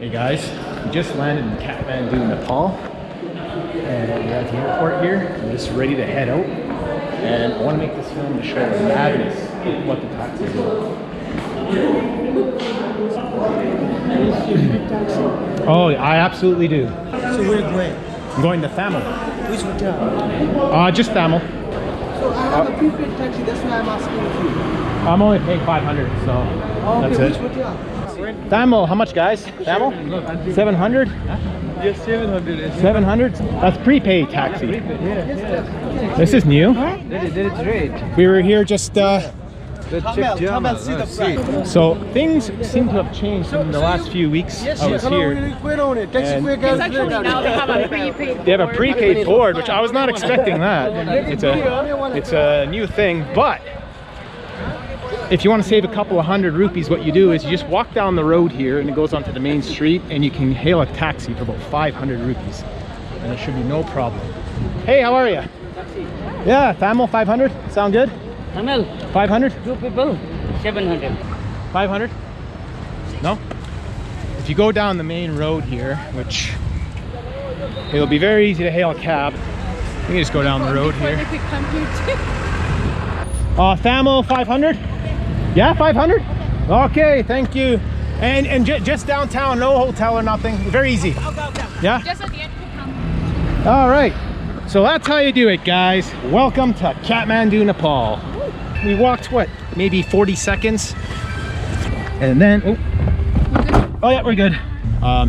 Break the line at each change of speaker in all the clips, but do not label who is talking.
Hey guys, we just landed in Kathmandu, Nepal, and we're at the airport here. I'm just ready to head out, and I want to make this film to show the madness of what the taxis are. Oh, I absolutely do.
So where are you going?
I'm going to Thamel.
Which hotel?
Just Thamel.
So I have a prepaid taxi, that's why I'm asking you.
I'm only paying 500, so that's
okay,
it.
which hotel?
Thamel, how much, guys? Thamel? 700?
Yes, 700.
700? That's prepaid taxi.
Yes.
This is new.
That is great.
We were here just
Thamel, see the price.
so things seem to have changed in the last few weeks. I was here. And they have a prepaid board, which I was not expecting that. It's a new thing, but if you want to save a couple of hundred rupees, what you do is you just walk down the road here and it goes onto the main street, and you can hail a taxi for about 500 rupees, and there should be no problem. Hey, how are you? Yeah, Thamel, 500. Sound good?
Thamel,
500?
two people, 700.
500? No? If you go down the main road here, which it'll be very easy to hail a cab, you can just go down the road here. Thamel, 500? Yeah, 500? Okay, thank you. And just downtown, no hotel or nothing. Very easy. Yeah?
Just at the end.
All right. So that's how you do it, guys. Welcome to Kathmandu, Nepal. We walked, what, maybe 40 seconds? And then, oh yeah, we're good.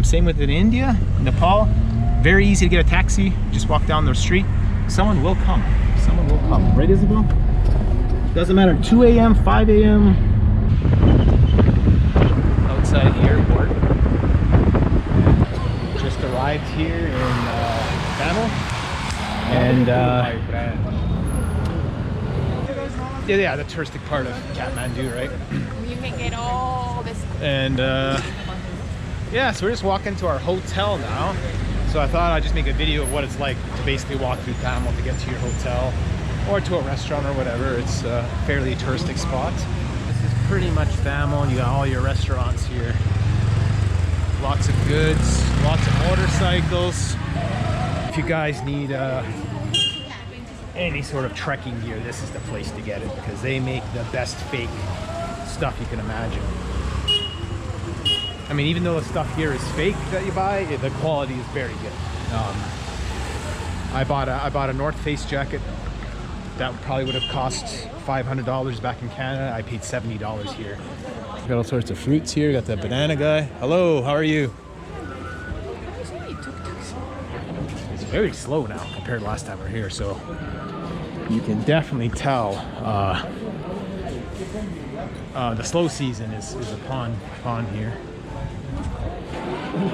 Same with in India, Nepal. Very easy to get a taxi. Just walk down the street. Someone will come. Someone will come. Right, Isabel? Doesn't matter, 2 a.m., 5 a.m. Outside the airport. Just arrived here in Thamel. And yeah, the touristic part of Kathmandu, right?
You can get all this.
And yeah, so we're just walking to our hotel now. So I thought I'd just make a video of what it's like to basically walk through Thamel to get to your hotel, or to a restaurant or whatever. It's a fairly touristic spot. This is pretty much Thamel. You got all your restaurants here. Lots of goods, lots of motorcycles. If you guys need any sort of trekking gear, this is the place to get it, because they make the best fake stuff you can imagine. I mean, even though the stuff here is fake that you buy, the quality is very good. I bought a North Face jacket that probably would have cost $500 back in Canada. I paid $70 here. Got all sorts of fruits here. Got the banana guy. Hello, how are you? It's very slow now compared to last time we were here, so you can definitely tell the slow season is upon here.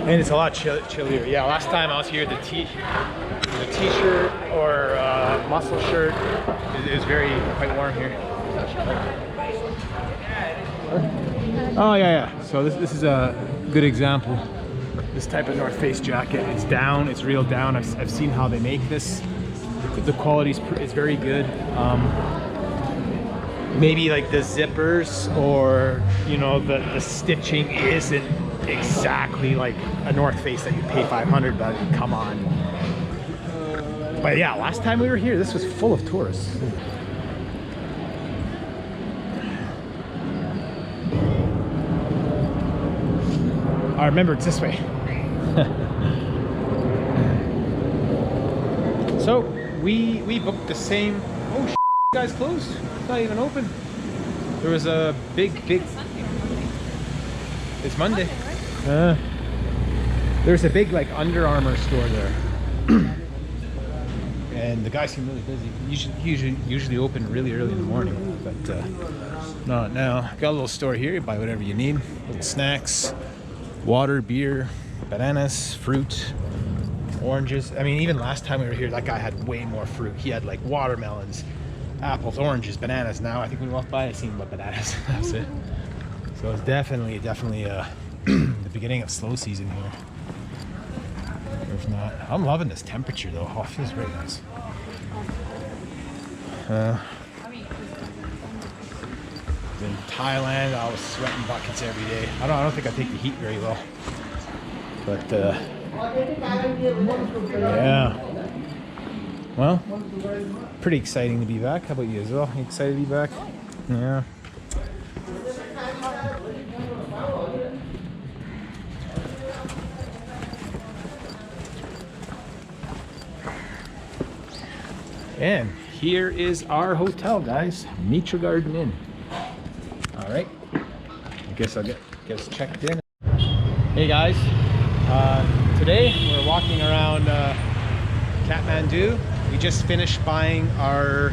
And it's a lot chillier. Yeah, last time I was here, the t-shirt or muscle shirt, it was quite warm here. Oh yeah. So this is a good example. This type of North Face jacket, it's down, it's real down. I've seen how they make this. The quality is very good. Maybe like the zippers, or you know, the stitching isn't exactly like a North Face that you pay 500, but come on. But yeah, last time we were here, this was full of tourists. I remember it's this way. So we booked the same. Oh, you guys closed. It's not even open. There was a big. It's Monday. There's a big like Under Armour store there, and the guys seem really busy. Usually open really early in the morning, but not now. Got a little store here. You buy whatever you need. Little snacks, water, beer, bananas, fruit, oranges. I mean, even last time we were here, that guy had way more fruit. He had like watermelons, apples, oranges, bananas. Now I think when we walked by, I seen what bananas. That's it. So it's definitely the beginning of slow season here. Or if not, I'm loving this temperature though. Oh, it feels very nice. In Thailand, I was sweating buckets every day. I don't think I take the heat very well. But yeah. Well, pretty exciting to be back. How about you as well? You excited to be back? Yeah. And here is our hotel, guys. Mitra Garden Inn. All right. I guess I'll get us checked in. Hey guys. Today we're walking around Kathmandu. We just finished buying our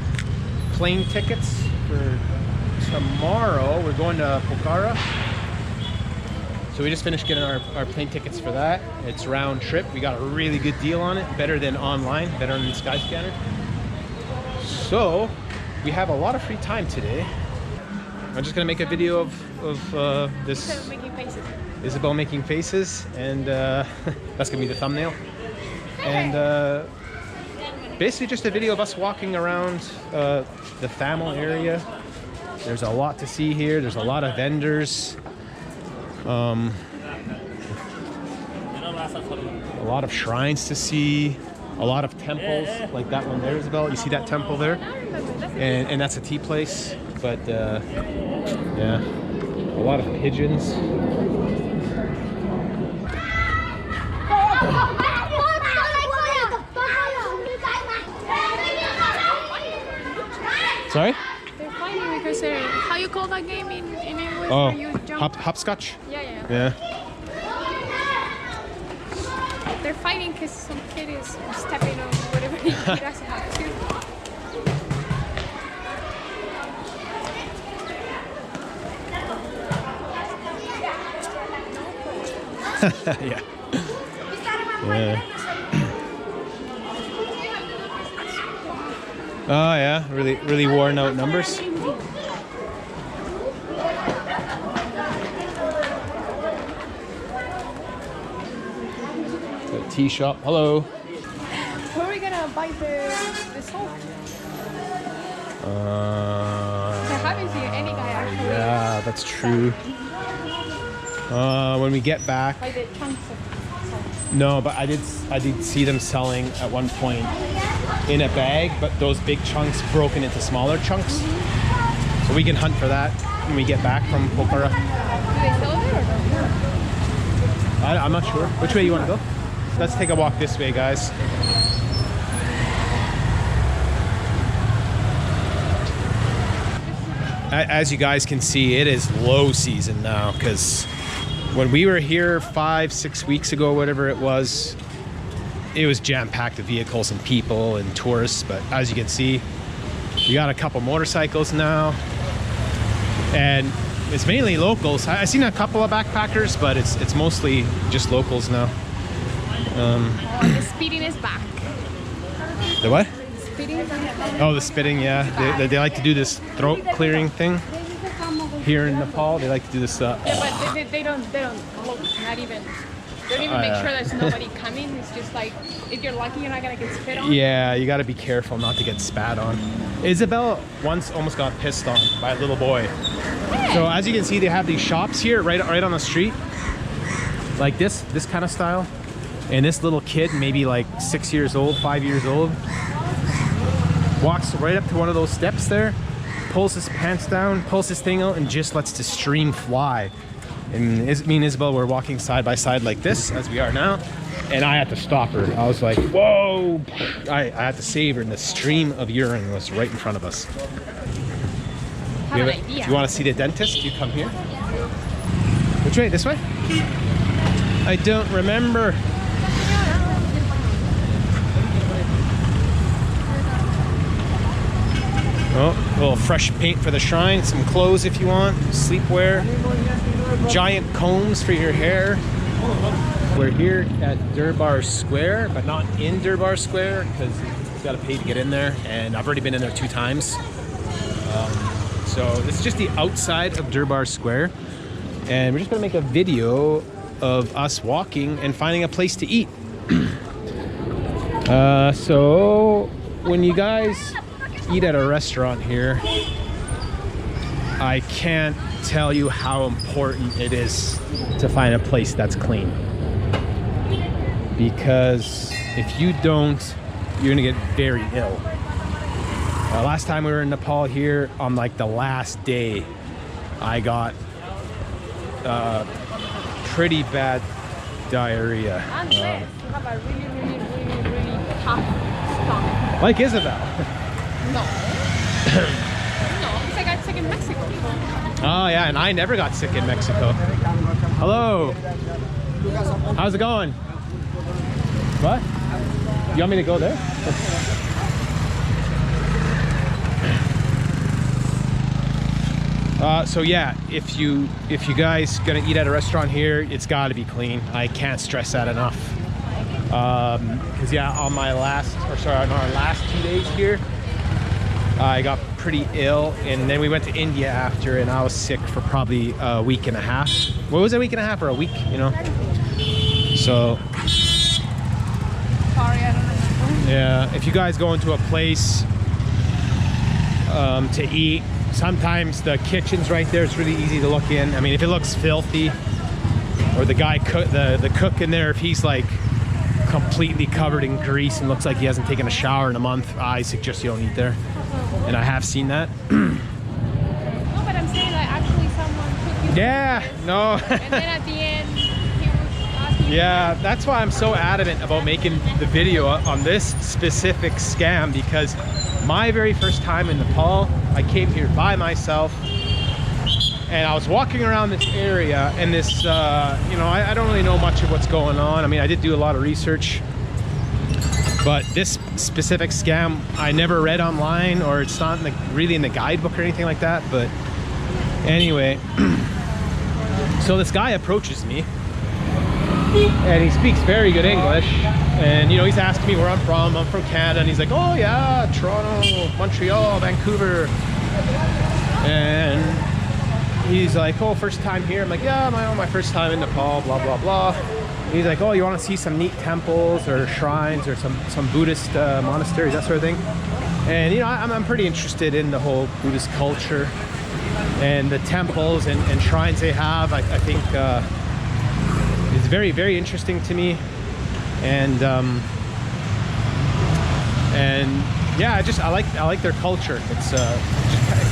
plane tickets for tomorrow. We're going to Pokhara. So we just finished getting our plane tickets for that. It's round trip. We got a really good deal on it. Better than online, better than Skyscanner. So we have a lot of free time today. I'm just gonna make a video of this Isabel making faces, and that's gonna be the thumbnail. And basically just a video of us walking around the Thamel area. There's a lot to see here. There's a lot of vendors. A lot of shrines to see. A lot of temples, like that one there, Isabel. You see that temple there? And that's a tea place. But yeah, a lot of pigeons. Sorry?
They're fighting because how you call that game in English?
Oh,
where you jump?
hopscotch?
Yeah. They're fighting because some kid is stepping on whatever he doesn't have to.
Yeah. Yeah. Oh yeah, really worn out numbers. The tea shop. Hello.
Where are we gonna buy the salt? I haven't seen any guy actually.
Yeah, that's true. When we get back.
Buy the chunks of salt.
No, but I did see them selling at one point in a bag, but those big chunks broken into smaller chunks. So we can hunt for that when we get back from Pokhara.
Do they sell it or no?
I'm not sure. Which way you want to go? Let's take a walk this way, guys. As you guys can see, it is low season now, because when we were here 5-6 weeks ago, whatever it was jam-packed with vehicles and people and tourists. But as you can see, we got a couple motorcycles now, and it's mainly locals. I've seen a couple of backpackers, but it's mostly just locals now.
The speeding is back.
The what?
Speeding is back.
Oh, the spitting, yeah. They like to do this throat clearing thing here in Nepal. They like to do this.
Yeah, but they don't look, not even. They don't even make sure there's nobody coming. It's just like, if you're lucky, you're not gonna get spit on.
Yeah, you got to be careful not to get spat on. Isabel once almost got pissed on by a little boy. Hey. So as you can see, they have these shops here right on the street, like this kind of style. And this little kid, maybe like 6 years old, 5 years old, walks right up to one of those steps there, pulls his pants down, pulls his thing out, and just lets the stream fly. And me and Isabel were walking side by side like this, as we are now, and I had to stop her. I was like, whoa! I had to save her, and the stream of urine was right in front of us.
Have an idea.
Do you want to see the dentist? You come here. Which way? This way? I don't remember. Oh, a little fresh paint for the shrine, some clothes if you want, sleepwear, giant combs for your hair. We're here at Durbar Square, but not in Durbar Square because you've got to pay to get in there, and I've already been in there 2 times. So this is just the outside of Durbar Square, and we're just gonna make a video of us walking and finding a place to eat. So when you guys eat at a restaurant here, I can't tell you how important it is to find a place that's clean. because if you don't, you're gonna get very ill. Last time we were in Nepal here, on like the last day, I got pretty bad diarrhea.
Unless you have a really tough stomach.
Like Isabel.
No. No, because I got sick in Mexico.
Oh yeah, and I never got sick in Mexico. Hello. How's it going? What? You want me to go there? So yeah, if you guys gonna eat at a restaurant here, it's got to be clean. I can't stress that enough. Because yeah, on our last 2 days here, I got pretty ill, and then we went to India after, and I was sick for probably a week and a half. What was it, a week and a half or a week? You know. So.
Sorry, I don't remember.
Yeah, if you guys go into a place to eat, sometimes the kitchen's right there. It's really easy to look in. I mean, if it looks filthy, or the guy the cook in there, if he's like completely covered in grease and looks like he hasn't taken a shower in a month, I suggest you don't eat there. And I have seen that.
No, but I'm saying like actually someone took you.
Yeah, no.
And then at the end, he was asking.
Yeah, that's why I'm so adamant about making the video on this specific scam, because my very first time in Nepal, I came here by myself, and I was walking around this area, and this, you know, I don't really know much of what's going on. I mean, I did do a lot of research, but this specific scam, I never read online, or it's not really in the guidebook or anything like that. But anyway, so this guy approaches me, and he speaks very good English, and you know, he's asking me where I'm from Canada, and he's like, oh yeah, Toronto, Montreal, Vancouver, and he's like, oh, first time here? I'm like, yeah, my first time in Nepal, blah blah blah. And he's like, oh, you want to see some neat temples or shrines or some Buddhist monasteries, that sort of thing? And you know, I'm pretty interested in the whole Buddhist culture and the temples and shrines they have. I think it's very, very interesting to me, and yeah, I like their culture. It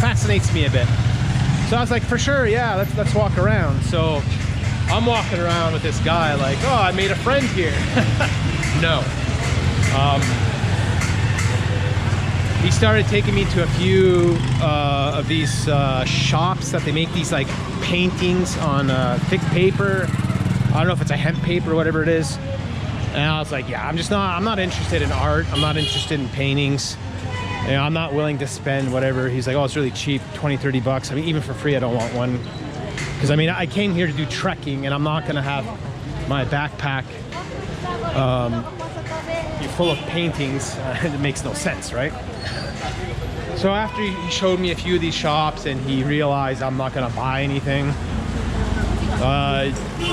fascinates me a bit. So I was like, for sure, yeah, let's walk around. So I'm walking around with this guy, like, oh, I made a friend here. No. He started taking me to a few of these shops that they make these like paintings on thick paper. I don't know if it's a hemp paper or whatever it is. And I was like, yeah, I'm not interested in art. I'm not interested in paintings. You know, I'm not willing to spend whatever. He's like, oh, it's really cheap, 20, 30 bucks. I mean, even for free, I don't want one. Because I mean, I came here to do trekking, and I'm not gonna have my backpack full of paintings. It makes no sense, right? So after he showed me a few of these shops and he realized I'm not gonna buy anything,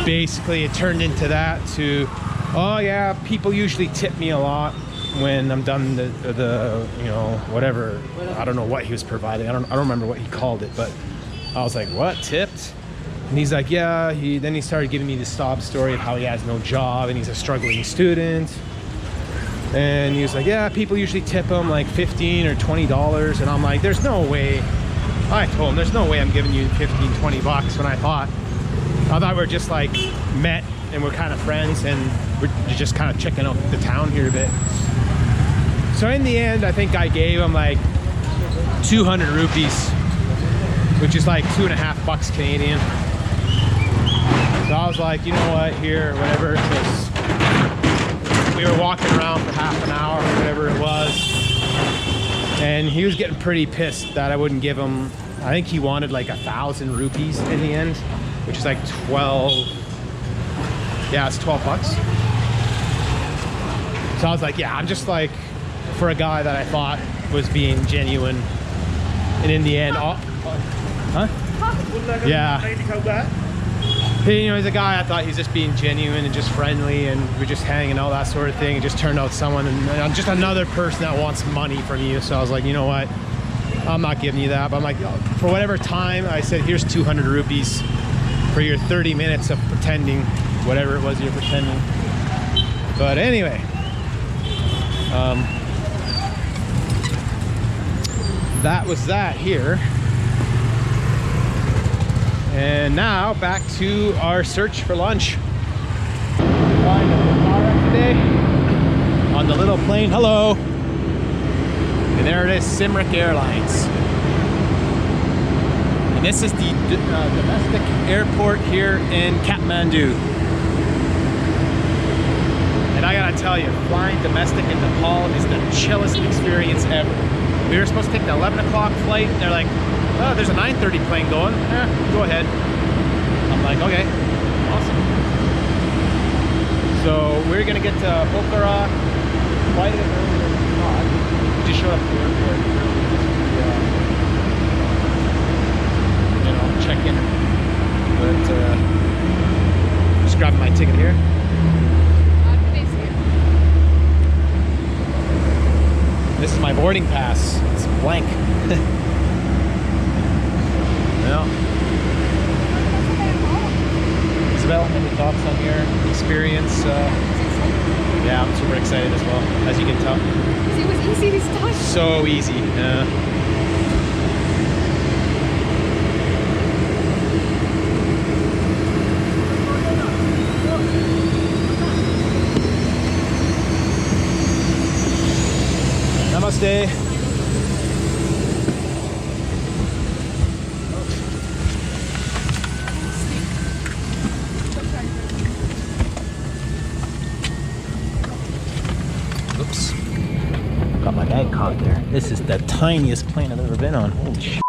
basically it turned into that to, oh yeah, people usually tip me a lot when I'm done the you know, whatever. I don't know what he was providing. I don't remember what he called it, but I was like, what, tipped? And he's like, yeah. Then he started giving me the sob story of how he has no job and he's a struggling student. And he was like, yeah, people usually tip him like $15 or $20. And I'm like, there's no way. I told him, there's no way I'm giving you 15, 20 bucks when I thought we're just like met and we're kind of friends and we're just kind of checking out the town here a bit. So in the end, I think I gave him like 200 rupees, which is like 2.5 bucks Canadian. So I was like, you know what, here, whatever, because we were walking around for half an hour or whatever it was, and he was getting pretty pissed that I wouldn't give him. I think he wanted like 1,000 rupees in the end, which is like 12. Yeah, it's 12 bucks. So I was like, yeah, I'm just like, for a guy that I thought was being genuine, and in the end, huh? Yeah. You know, he's a guy I thought he's just being genuine and just friendly, and we're just hanging out, that sort of thing. It just turned out someone, and just another person that wants money from you. So I was like, you know what? I'm not giving you that. But I'm like, for whatever time, I said, here's 200 rupees for your 30 minutes of pretending, whatever it was you're pretending. But anyway, that was that here. And now back to our search for lunch. Flying to Pokhara today on the little plane. Hello. And there it is, Simric Airlines. And this is the domestic airport here in Kathmandu. And I gotta tell you, flying domestic in Nepal is the chillest experience ever. We were supposed to take the 11 o'clock flight. They're like, oh, there's a 9:30 plane going. Go ahead. I'm like, okay, awesome. So we're gonna get to Pokhara quite a bit earlier than we thought. We just showed up at the airport. You know, check in. But just grabbing my ticket here. This is my boarding pass. It's blank. Well, Isabel, any thoughts on your experience? Yeah, I'm super excited as well, as you can tell.
It was easy this time.
So easy. Namaste. Oops. Got my bag caught there. This is the tiniest plane I've ever been on. Holy shit.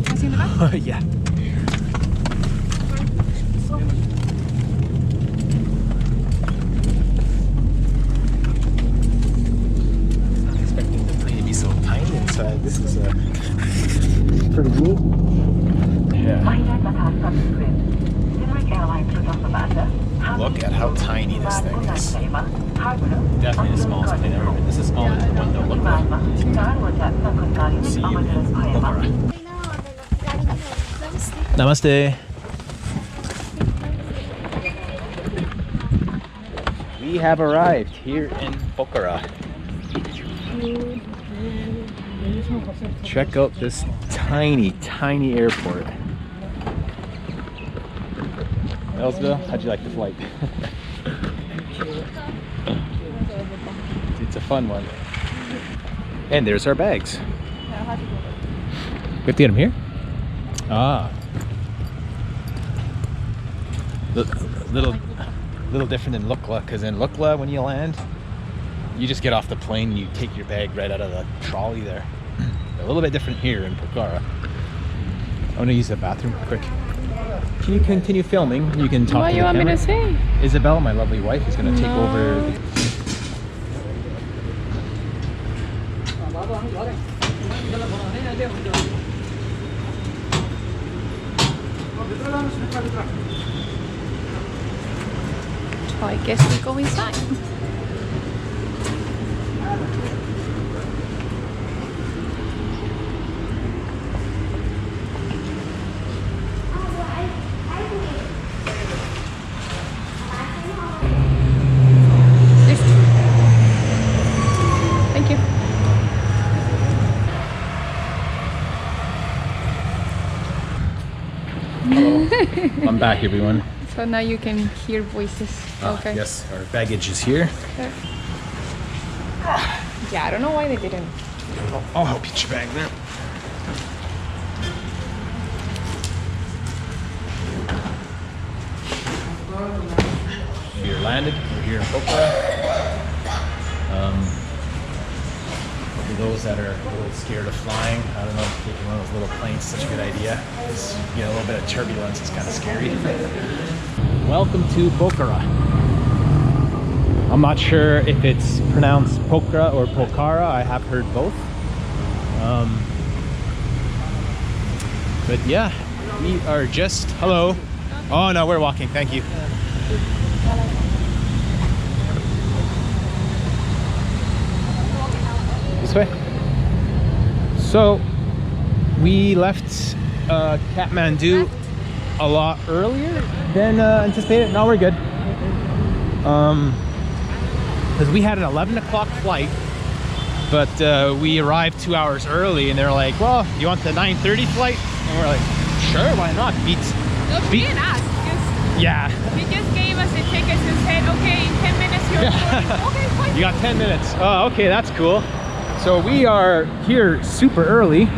Can I see in the back?
Yeah. This is pretty neat. Yeah. Look at how tiny this thing is. Definitely the smallest plane I've ever been. This is smaller than the one that looked like. See you in Pokhara. Namaste. We have arrived here in Pokhara. Check out this tiny, tiny airport. Elsville, how'd you like the flight? It's a fun one. And there's our bags. We have to get them here? Ah. Little different than Lukla, because in Lukla, when you land, you just get off the plane and you take your bag right out of the trolley there. A little bit different here in Pokhara. I want to use the bathroom quick. Can you continue filming? You can talk
What
to
you
the
want me
camera.
to say?
Isabel, my lovely wife, is going to take over.
So I guess we go inside. Thank you.
Hello. I'm back, everyone.
So now you can hear voices. Okay.
Yes, our baggage is here.
Yeah, I don't know why they didn't.
I'll help you get your bag there. We're landed. We're here in Pokhara. For those that are a little scared of flying, I don't know if taking one of those little planes is such a good idea. It's, you know, a little bit of turbulence is kind of scary. Welcome to Pokhara. I'm not sure if it's pronounced Pokhara or Pokhara. I have heard both. But yeah, we are just, hello. Oh no, we're walking, thank you. This way. So we left Kathmandu a lot earlier than anticipated. No, we're good. Because we had an 11 o'clock flight, but we arrived 2 hours early, and they're like, well, you want the 9:30 flight? And we're like, sure, why not?
Being us.
Yeah.
He just gave us the tickets and said, okay, in 10 minutes you're boarding. Okay, fine.
You got 10 minutes. Oh, okay, that's cool. So we are here super early.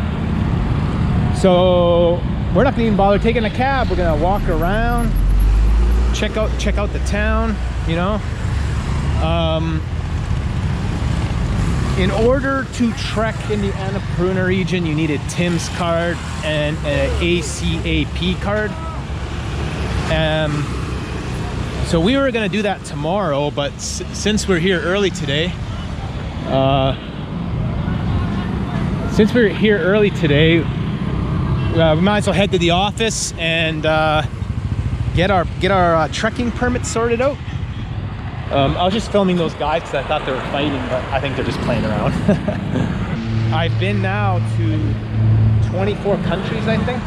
So we're not gonna even bother taking a cab. We're gonna walk around, check out the town, you know. In order to trek in the Annapurna region, you need a TIMS card and an ACAP card. So we were gonna do that tomorrow, but since we're here early today, we might as well head to the office and get our trekking permit sorted out. I was just filming those guys because I thought they were fighting, but I think they're just playing around. I've been now to 24 countries, I think.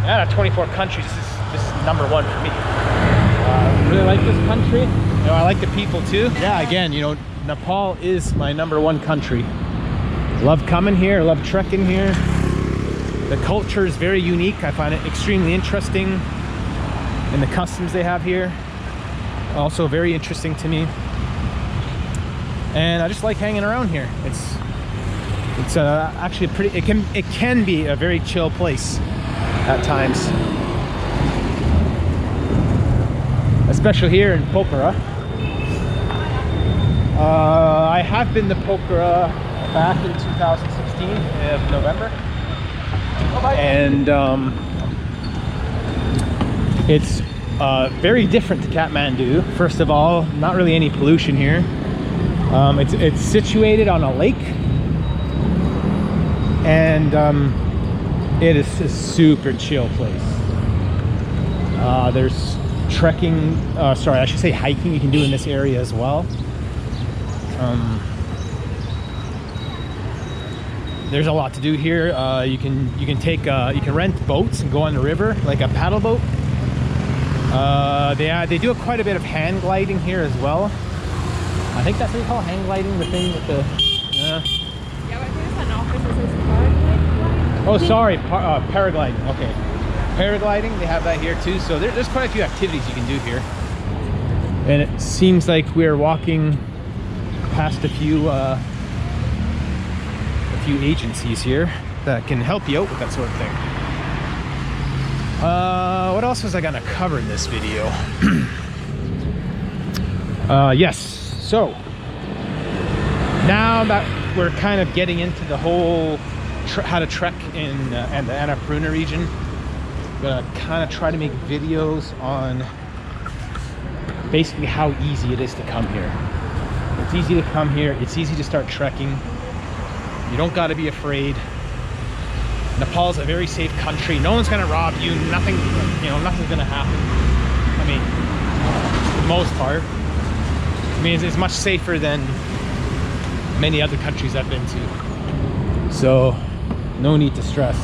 Yeah, 24 countries. This is number one for me. I really like this country. You know, I like the people too. Yeah, again, you know, Nepal is my number one country. Love coming here, love trekking here. The culture is very unique. I find it extremely interesting, and the customs they have here also very interesting to me. And I just like hanging around here. It's actually it can be a very chill place at times, especially here in Pokhara. I have been to Pokhara back in 2016 of November, and it's very different to Kathmandu. First of all, not really any pollution here. It's situated on a lake, and it is a super chill place. There's trekking, sorry, I should say hiking you can do in this area as well. There's a lot to do here. You can rent boats and go on the river, like a paddle boat. They do quite a bit of hang gliding here as well. I think that's what you call hang gliding, the thing with the
Yeah, but there's an office that says paragliding.
oh, sorry, paragliding. Okay, paragliding, they have that here too. So there's quite a few activities you can do here, and it seems like we're walking past a few agencies here that can help you out with that sort of thing. What else was I gonna cover in this video? Yes, so now that we're kind of getting into the whole how to trek in the Annapurna region, I'm gonna kind of try to make videos on basically how easy it is to come here. It's easy to come here, it's easy to start trekking. You don't got to be afraid. Nepal's a very safe country. No one's gonna rob you. Nothing, nothing's gonna happen. I mean, for the most part. I mean, it's much safer than many other countries I've been to. So, no need to stress.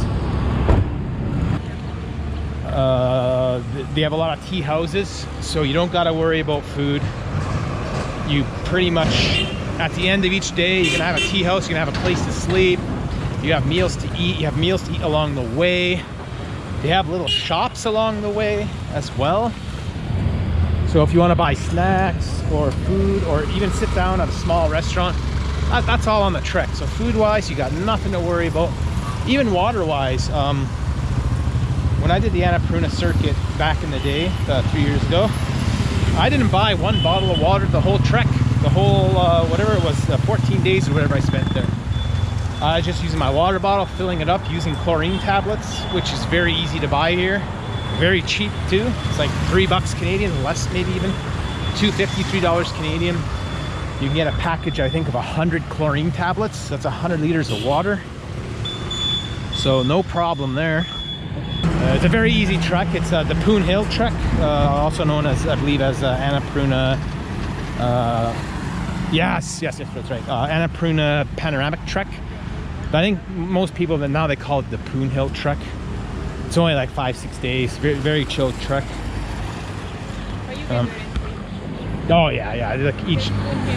They have a lot of tea houses, so you don't gotta worry about food. You pretty much, at the end of each day, you're gonna have a tea house, you're gonna have a place to sleep. You have meals to eat. You have meals to eat along the way. They have little shops along the way as well. So if you want to buy snacks or food, or even sit down at a small restaurant, that's all on the trek. So food-wise, you got nothing to worry about. Even water-wise, when I did the Annapurna circuit back in the day, 3 years ago, I didn't buy one bottle of water the whole trek, the whole whatever it was, 14 days or whatever I spent there. I was just using my water bottle, filling it up using chlorine tablets, which is very easy to buy here. Very cheap too. It's like $3 Canadian, less maybe even. $2.50, $3 Canadian. You can get a package, I think, of 100 chlorine tablets. That's 100 liters of water. So no problem there. It's a very easy trek. It's the Poon Hill Trek, also known as, I believe, as Annapurna. Yes, that's right. Annapurna Panorama Trek. But I think most people now they call it the Poon Hill Trek. It's only like 5-6 days. Very, very chill trek.
But you can do it in 3.
Oh yeah, like each.
Poon Hill and then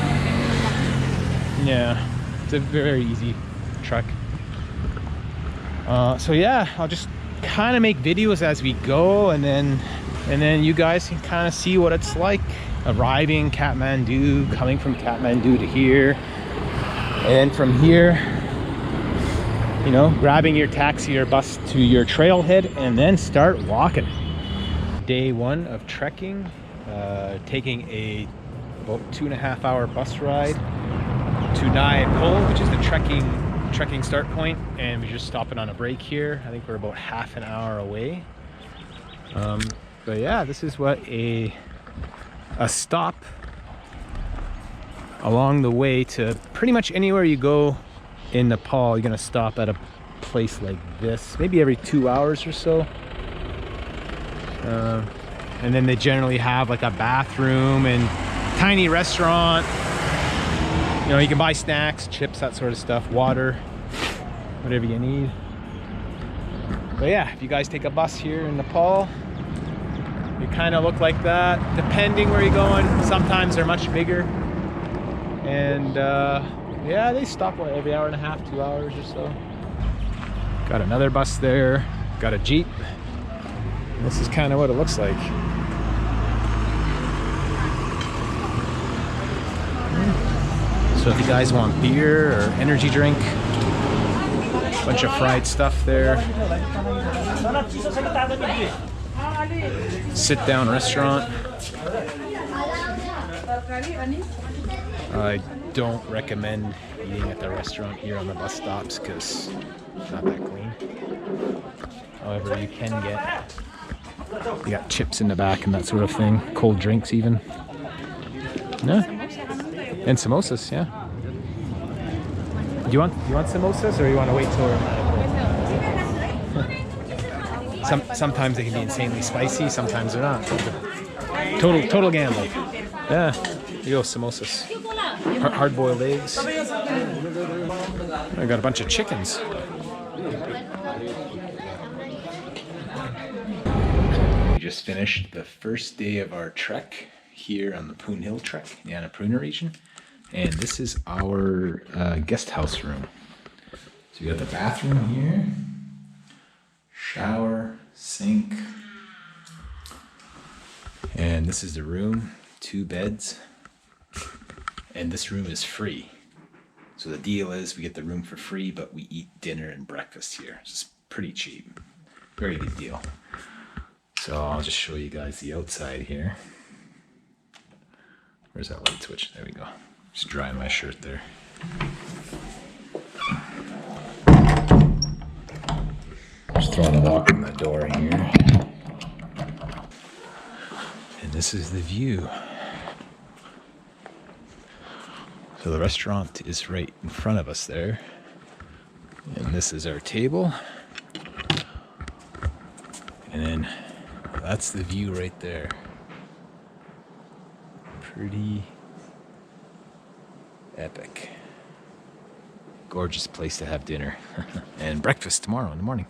Yeah, it's a very easy trek. So yeah, I'll just kind of make videos as we go, and then you guys can kind of see what it's like arriving in Kathmandu, coming from Kathmandu to here, and from here, you know, grabbing your taxi or bus to your trailhead and then start walking. Day 1 of trekking, taking a about 2.5 hour bus ride to Nayapul, which is the trekking start point, and we're just stopping on a break here. I think we're about half an hour away. But yeah, this is what a stop along the way to pretty much anywhere you go in Nepal. You're gonna stop at a place like this, maybe every 2 hours or so. And then they generally have like a bathroom and tiny restaurant. You know, you can buy snacks, chips, that sort of stuff, water, whatever you need. But yeah, if you guys take a bus here in Nepal, you kind of look like that, depending where you're going. Sometimes they're much bigger. And yeah, they stop what, every hour and a half, 2 hours or so. Got another bus there, got a Jeep. This is kind of what it looks like. So if you guys want beer or energy drink, bunch of fried stuff there. Sit down restaurant. I don't recommend eating at the restaurant here on the bus stops because it's not that clean. However, you can get, you got chips in the back and that sort of thing, cold drinks even. Yeah. And samosas, yeah. Do you want samosas, or you want to wait till? Sometimes they can be insanely spicy, sometimes they're not. Total gamble. Yeah. Here you go, samosas. Hard-boiled eggs. I got a bunch of chickens. We just finished the first day of our trek here on the Poon Hill Trek, the Annapurna region. And this is our guest house room. So you got the bathroom here, shower, sink, and this is the room, 2 beds. And this room is free. So the deal is we get the room for free, but we eat dinner and breakfast here. It's pretty cheap. Very good deal. So I'll just show you guys the outside here. Where's that light switch? There we go. Just drying my shirt there. Just throwing a lock on the door here. And this is the view. So the restaurant is right in front of us there. And this is our table. And then that's the view right there. Pretty epic. Gorgeous place to have dinner and breakfast tomorrow in the morning.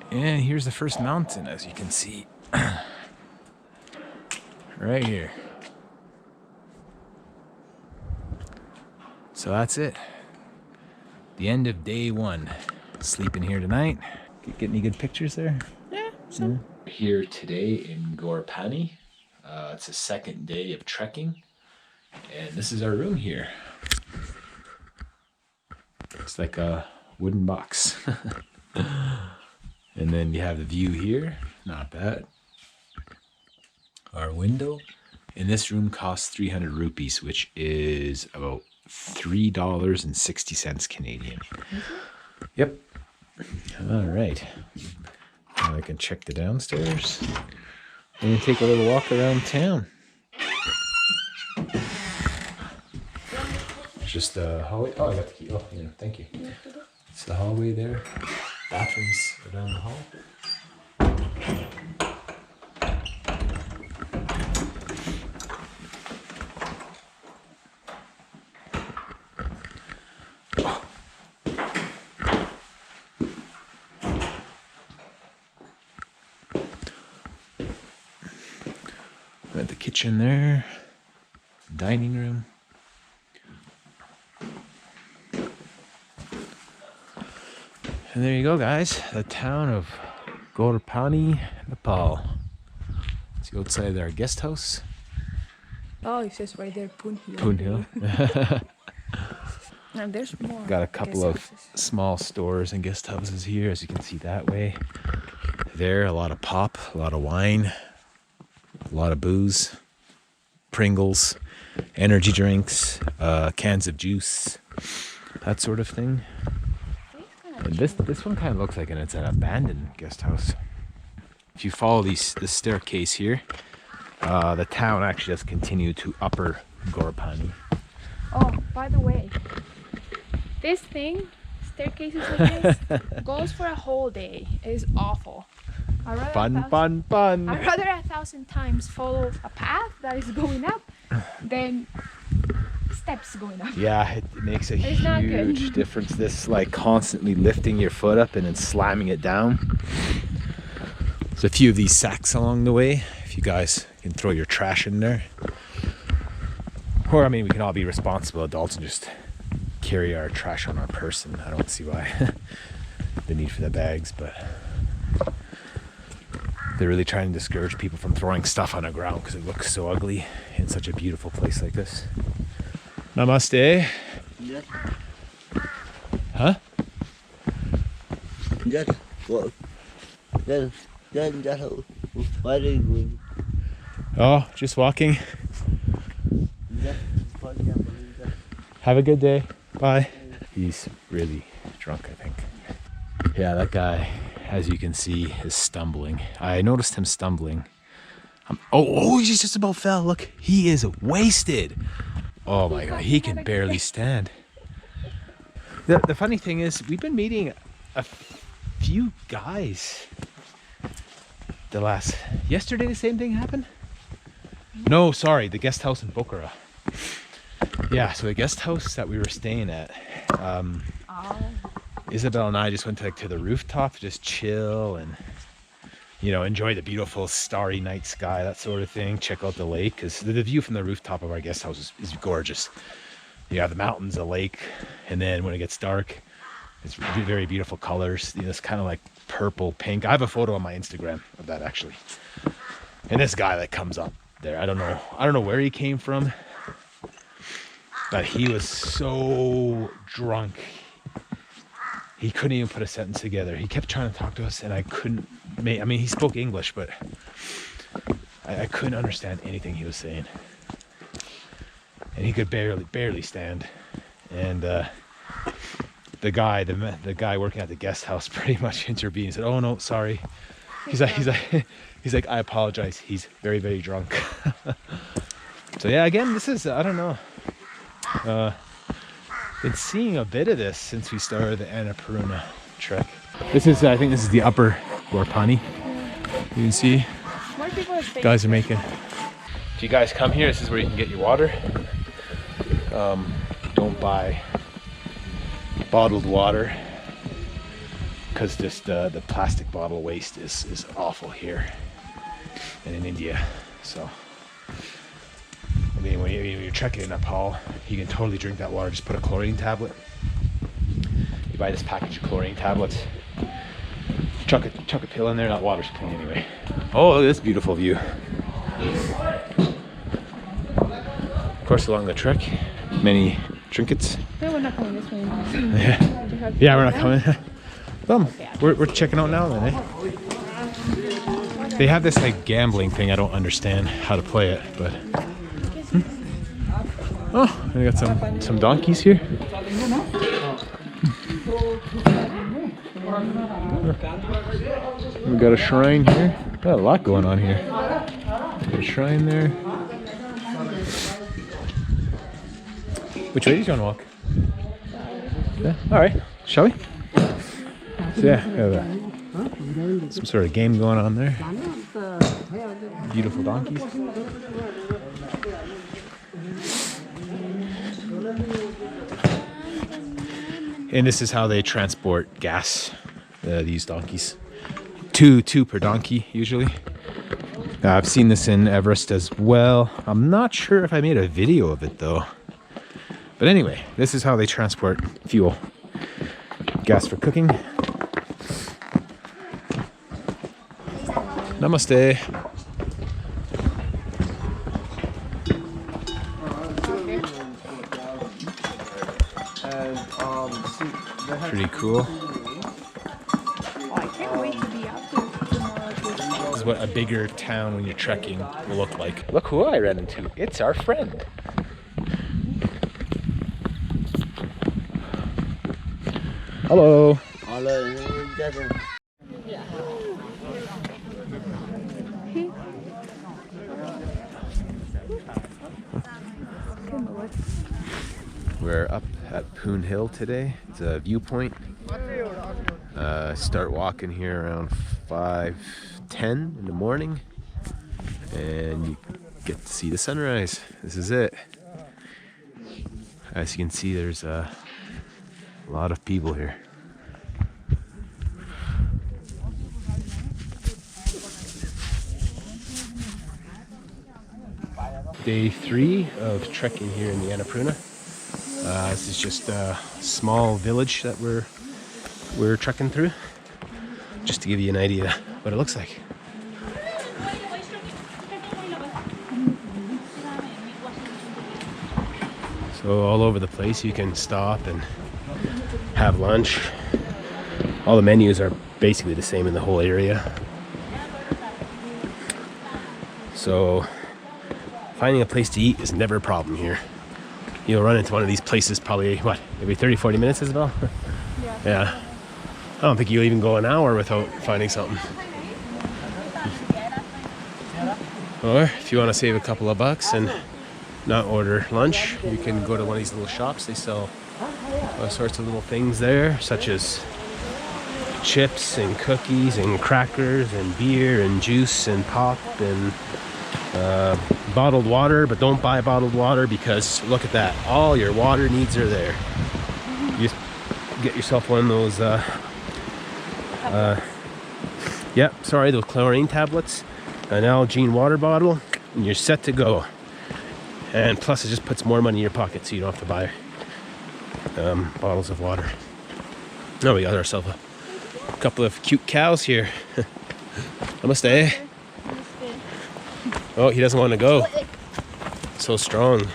And here's the first mountain, as you can see. Right here. So that's it. The end of day 1. Sleeping here tonight. Get any good pictures there?
Yeah, so.
Here today in Ghorepani. It's the second day of trekking. And this is our room here. It's like a wooden box. And then you have the view here. Not bad. Our window. And this room costs 300 rupees, which is about $3.60 Canadian. Yep. All right. Now I can check the downstairs and take a little walk around town. Just the hallway. Oh, I got the key. Oh, yeah, thank you. It's the hallway there. Bathrooms are down the hall. Got the kitchen there, dining room. And there you go, guys. The town of Ghorepani, Nepal. Let's go outside our guest house.
Oh, it says right there, Poon Hill.
Poon Hill.
And there's more.
Got a couple of
guest houses.
small stores and guest houses here, as you can see that way. There, a lot of pop, a lot of wine, a lot of booze, Pringles, energy drinks, cans of juice, that sort of thing. And this one kind of looks like it's an abandoned guest house. If you follow this staircase here, the town actually does continue to Upper Ghorepani.
Oh, by the way, this thing, staircases like this, goes for a whole day. It is awful.
Fun.
I'd rather 1,000 times follow a path that is going up than steps going up.
Yeah, it makes a
It's not good.
huge difference. This like constantly lifting your foot up and then slamming it down. There's a few of these sacks along the way. If you guys can throw your trash in there. Or I mean, we can all be responsible adults and just carry our trash on our person. I don't see why the need for the bags, but they're really trying to discourage people from throwing stuff on the ground because it looks so ugly in such a beautiful place like this. Namaste.
Yes.
Huh?
Yes. Well, then, why are you going?
Oh, just walking.
Yes.
Have a good day. Bye. He's really drunk, I think. Yeah, that guy, as you can see, is stumbling. I noticed him stumbling. Oh, he just about fell. Look, he is wasted. Oh my God, he can barely stand. The funny thing is, we've been meeting a few guys. Yesterday the same thing happened? No, sorry, the guest house in Pokhara. Yeah, so the guest house that we were staying at, Isabel and I just went to the rooftop to just chill and, you know, enjoy the beautiful starry night sky, that sort of thing. Check out the lake, because the view from the rooftop of our guest house is gorgeous. You have the mountains, a lake, and then when it gets dark, it's very beautiful colors. You know, it's kind of like purple, pink. I have a photo on my Instagram of that actually. And this guy that comes up there, I don't know where he came from, but he was so drunk. He couldn't even put a sentence together. He kept trying to talk to us and I couldn't I mean, he spoke English, but I couldn't understand anything he was saying. And he could barely stand. And the guy working at the guest house pretty much intervened. He said, "Oh no, sorry." He's like, "I apologize. He's very drunk." So yeah, again, this is, I don't know. Been seeing a bit of this since we started the Annapurna Trek. I think this is the Upper Ghorepani. You can see
More people are staying.
guys are making. If you guys come here, this is where you can get your water. Don't buy bottled water because just the plastic bottle waste is awful here and in India. So I mean, when you're trekking in Nepal, you can totally drink that water. Just put a chlorine tablet. You buy this package of chlorine tablets, chuck a pill in there, that water's clean anyway. Oh, look at this beautiful view. Of course, along the trek, many trinkets.
No, we're not coming this way.
Yeah, we're not coming. We're checking out now then, eh? They have this like gambling thing. I don't understand how to play it, but oh, we got some donkeys here. We got a shrine here. Got a lot going on here. Got a shrine there. Which way do you want to walk? Yeah. All right. Shall we? So yeah, we have some sort of game going on there. Beautiful donkeys. And this is how they transport gas, these donkeys. Two per donkey, usually. I've seen this in Everest as well. I'm not sure if I made a video of it though. But anyway, this is how they transport fuel. Gas for cooking. Namaste. Pretty cool.
Oh, I can't wait to be out there tomorrow.
This is what a bigger town when you're trekking will look like. Look who I ran into. It's our friend. Hello. We're up at Poon Hill today. It's a viewpoint. Start walking here around 5:10 in the morning, and you get to see the sunrise. This is it. As you can see, there's a lot of people here. Day 3 of trekking here in the Annapurna. This is just a small village that we're trekking through, just to give you an idea what it looks like. So all over the place you can stop and have lunch. All the menus are basically the same in the whole area. So finding a place to eat is never a problem here. You'll run into one of these places probably, what, maybe 30-40 minutes, Isabel? Yeah. I don't think you'll even go an hour without finding something. Or if you want to save a couple of bucks and not order lunch, you can go to one of these little shops. They sell all sorts of little things there, such as chips and cookies and crackers and beer and juice and pop and bottled water. But don't buy bottled water, because look at that, all your water needs are there. You just get yourself one of those those chlorine tablets, an Hygiene water bottle, and you're set to go. And plus it just puts more money in your pocket, so you don't have to buy bottles of water. Now we got ourselves a couple of cute cows here. Namaste. Oh, he doesn't want to go. So strong.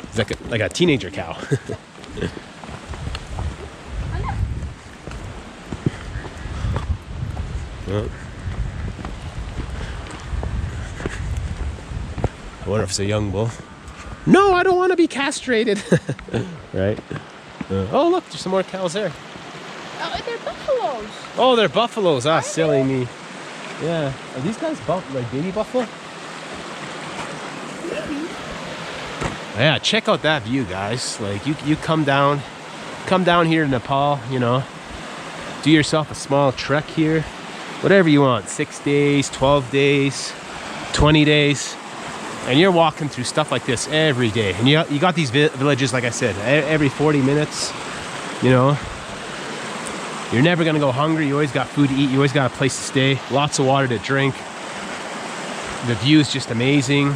He's like a teenager cow. Oh. I wonder if it's a young bull. No, I don't want to be castrated. Right? Oh, look, there's some more cows there.
Oh, they're buffaloes.
Oh, they're buffaloes. Ah, silly me. Yeah. Are these guys like baby buffalo? Yeah, check out that view, guys. Like you come down here to Nepal, you know, do yourself a small trek here. Whatever you want, 6 days, 12 days, 20 days. And you're walking through stuff like this every day. And you got these villages, like I said, every 40 minutes, you know. You're never gonna go hungry. You always got food to eat. You always got a place to stay. Lots of water to drink. The view is just amazing.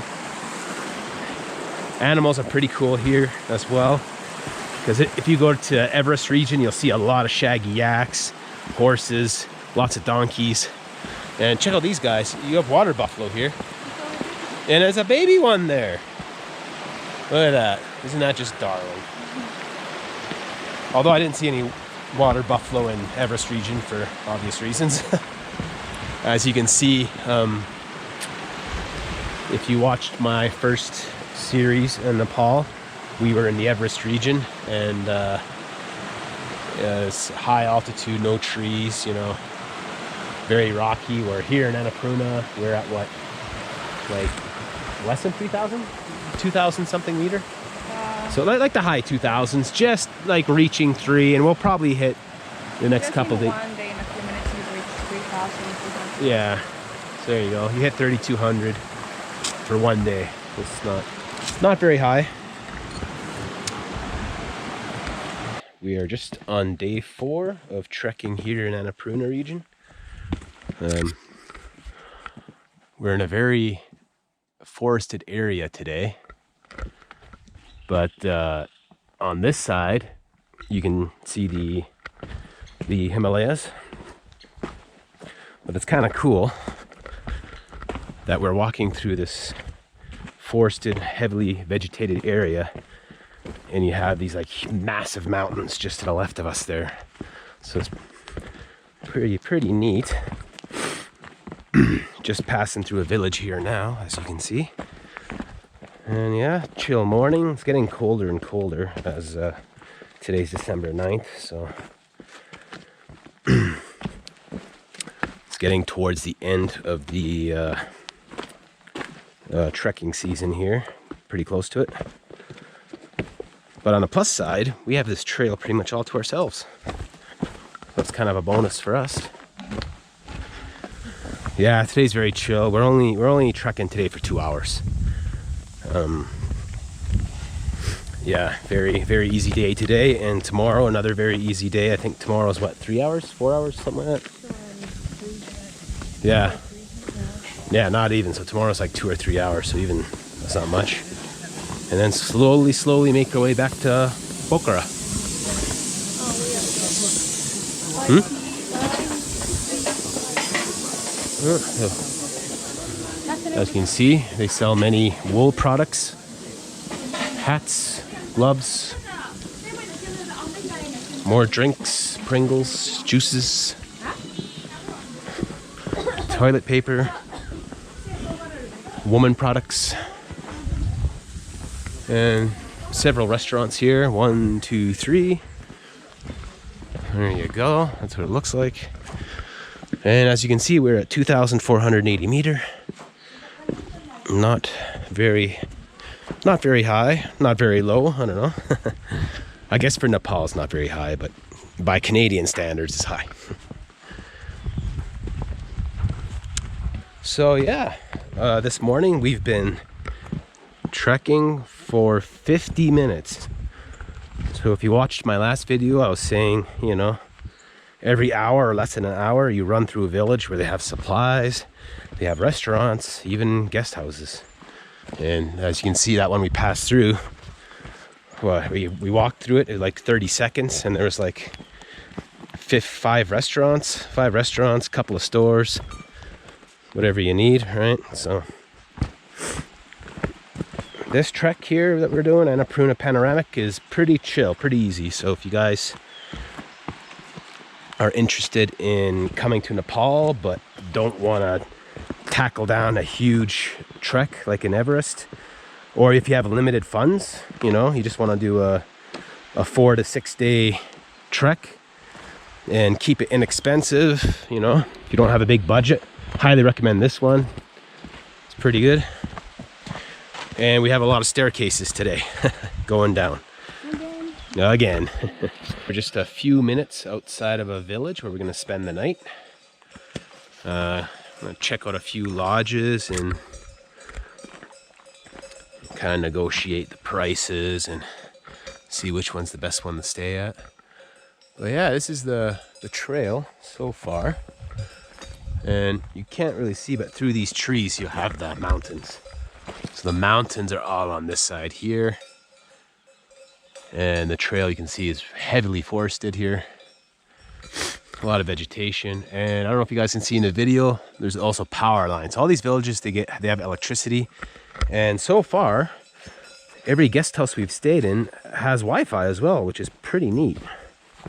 Animals are pretty cool here as well. Because if you go to Everest region, you'll see a lot of shaggy yaks, horses, lots of donkeys. And check out these guys. You have water buffalo here. And there's a baby one there. Look at that. Isn't that just darling? Although I didn't see any water buffalo in Everest region for obvious reasons. As you can see, if you watched my first series in Nepal, we were in the Everest region, and it's high altitude, no trees, you know, very rocky. We're here in Annapurna. We're at what, like less than 3,000? 2,000 something meter? So like the high 2000s, just like reaching 3, and we'll probably hit the next couple of days.
One day in a few minutes you reach 3,000.
Yeah, so there you go. You hit 3,200 for one day. It's not very high. We are just on day 4 of trekking here in Annapurna region. We're in a very forested area today, but on this side you can see the Himalayas. But it's kind of cool that we're walking through this forested, heavily vegetated area, and you have these like massive mountains just to the left of us there. So it's pretty neat. Just passing through a village here now, as you can see. And yeah, chill morning. It's getting colder and colder as today's December 9th, so it's getting towards the end of the trekking season here. Pretty close to it. But on the plus side, we have this trail pretty much all to ourselves. That's kind of a bonus for us. Yeah, today's very chill. We're only trekking today for 2 hours. Yeah, very easy day today, and tomorrow another very easy day. I think tomorrow's what, 3 hours, 4 hours, something like that. Yeah, not even. So tomorrow's like 2 or 3 hours. So even that's not much. And then slowly make our way back to Pokhara. As you can see, they sell many wool products, hats, gloves, more drinks, Pringles, juices, toilet paper, woman products, and several restaurants here. 1, 2, 3. There you go. That's what it looks like. And as you can see, we're at 2,480 meter. Not very high, not very low. I don't know. I guess for Nepal it's not very high, but by Canadian standards it's high. So yeah, this morning we've been trekking for 50 minutes. So if you watched my last video, I was saying, you know, every hour or less than an hour you run through a village where they have supplies, they have restaurants, even guest houses. And as you can see, that one we passed through, well, we walked through it in like 30 seconds, and there was like five restaurants, couple of stores, whatever you need, right? So this trek here that we're doing, Annapurna Panoramic, is pretty chill, pretty easy. So if you guys are interested in coming to Nepal but don't want to tackle down a huge trek like an Everest, or if you have limited funds, you know, you just want to do a 4 to 6 day trek and keep it inexpensive, you know, if you don't have a big budget, highly recommend this one. It's pretty good. And we have a lot of staircases today going down again. We're just a few minutes outside of a village where we're going to spend the night. I'm going to check out a few lodges and kind of negotiate the prices and see which one's the best one to stay at. But yeah, this is the trail so far. And you can't really see, but through these trees you have the mountains. So the mountains are all on this side here. And the trail you can see is heavily forested here. A lot of vegetation, and I don't know if you guys can see in the video, there's also power lines. All these villages, they have electricity, and so far every guest house we've stayed in has Wi-Fi as well, which is pretty neat.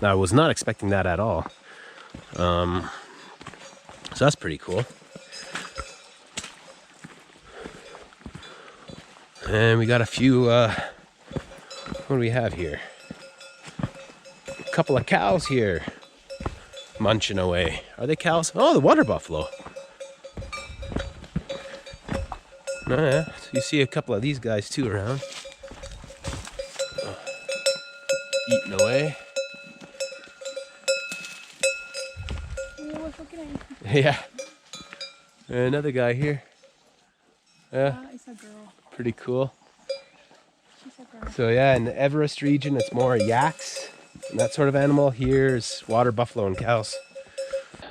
Now I was not expecting that at all, so that's pretty cool. And we got a few what do we have here? A couple of cows here munching away. Are they cows? Oh, the water buffalo. Oh, yeah. So you see a couple of these guys too around. Eating away. Yeah. And another guy here. Yeah.
It's a girl.
Pretty cool.
She's a girl.
So yeah, in the Everest region, it's more yaks and that sort of animal. Here is water buffalo and cows.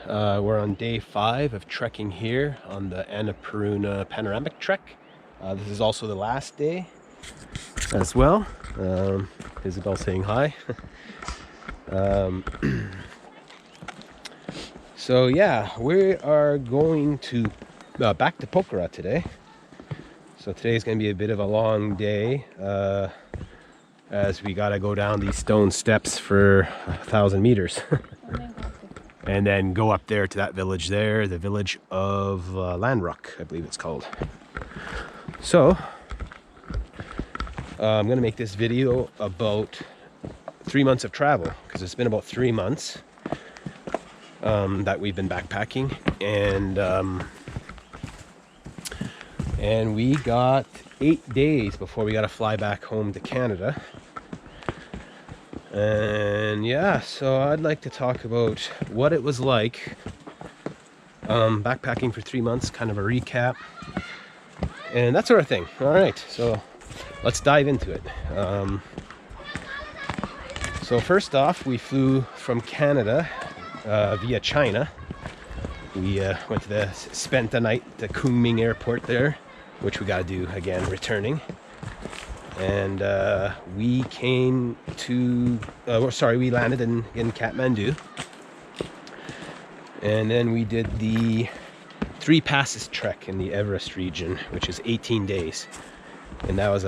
We're on day 5 of trekking here on the Annapurna Panorama Trek. This is also the last day as well. Isabel saying hi. So yeah, we are going to back to Pokhara today. So today is going to be a bit of a long day, as we got to go down these stone steps for 1,000 meters. And then go up there to that village there, the village of Ghandruk, I believe it's called. So, I'm going to make this video about 3 months of travel, because it's been about 3 months that we've been backpacking, and we got 8 days before we got to fly back home to Canada. And yeah, so I'd like to talk about what it was like backpacking for 3 months, kind of a recap and that sort of thing. All right, so let's dive into it. So first off, we flew from Canada via China. We spent the night at the Kunming airport there, which we got to do again returning. And we came to, we landed in Kathmandu. And then we did the 3 Passes trek in the Everest region, which is 18 days. And that was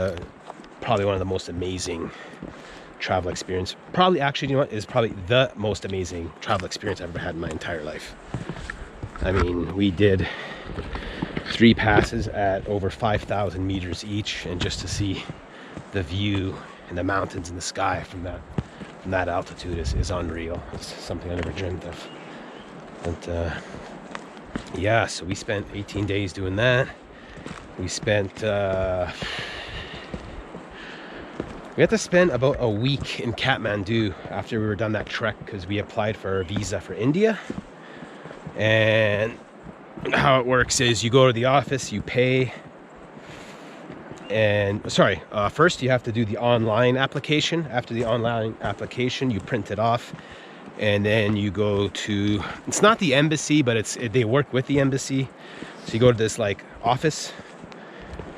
probably one of the most amazing travel experience. Probably, actually, you know what, is probably the most amazing travel experience I've ever had in my entire life. I mean, we did 3 passes at over 5,000 meters each, and just to see the view and the mountains and the sky from that altitude is unreal. It's something I never dreamt of. But yeah, so we spent 18 days doing that. We spent we had to spend about a week in Kathmandu after we were done that trek, because we applied for a visa for India. And how it works is you go to the office, you pay, and first you have to do the online application. After the online application, you print it off, and then you go to, it's not the embassy, but they work with the embassy. So you go to this like office,